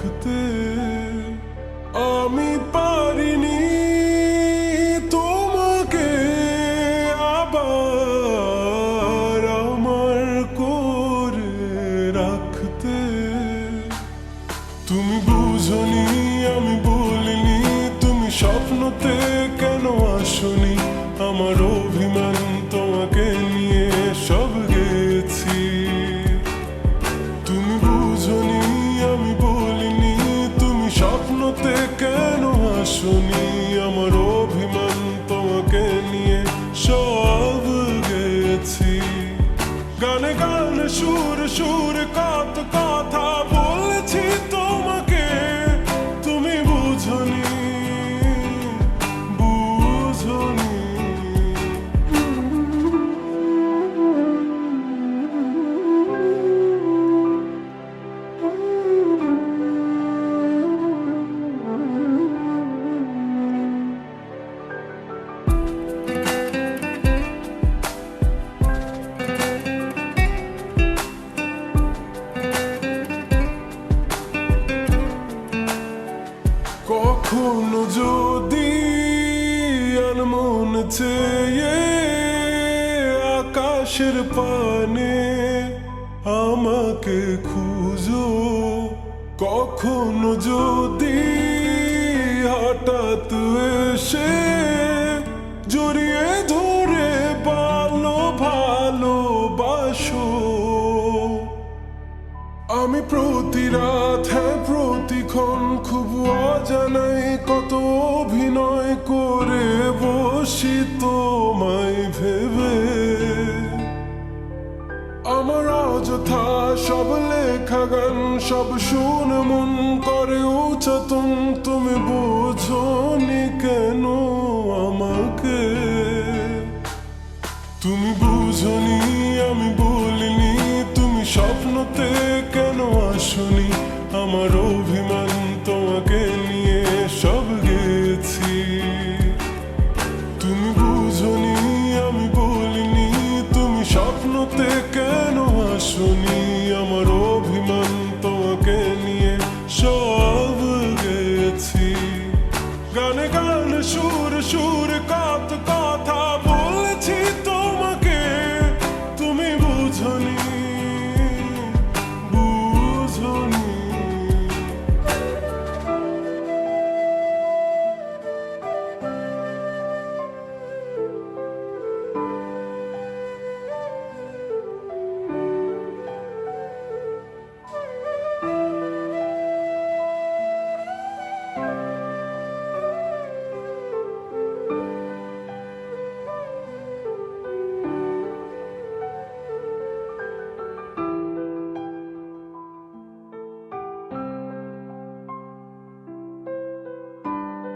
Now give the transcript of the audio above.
রাখতে। আমি পারিনি তোমাকে আবার আমার করে রাখতে। তুমি বুঝনি আমি বলিনি, তুমি স্বপ্নতে কেন আসনি? আমার অভিমান তোমাকে নিয়ে সব গেছি। তুমি বুঝনি আমি বলিনি, তুমি স্বপ্নতে কেন আসনি? আমার অভিমান তোমাকে নিয়ে সব গেছি। গানে গানে সুরে সুরে কত কথা বলেছি তোমাকে, তুমি বুঝনি বুঝনি। কখনো যদি আনমন চেয়ে আকাশের পানে আমাকে খুঁজো, কখনো যদি হঠাৎ এসে জড়িয়ে ধরে ভালোবাসো। আমি প্রতি রাত হ্যাঁ প্রতিক্ষণ খুব অজানাই কত অভিনয় করে বসি তোমায় ভেবে। আমার অযথা সব লেখা গান সব শুনে মন করে উচ্চাতন, তুমি বোঝনি কেন আমাকে? তুমি বুঝনি আমি বলিনি, তুমি স্বপ্নতে কেন আসনি? আমার অভিমান তোমাকে নিয়ে সব গেছি। তুমি বুঝনি আমি বলিনি, তুমি স্বপ্নতে কেন আসনি? আমার অভিমান তোমাকে নিয়ে সব গেছি। গানে গানে সুর সুর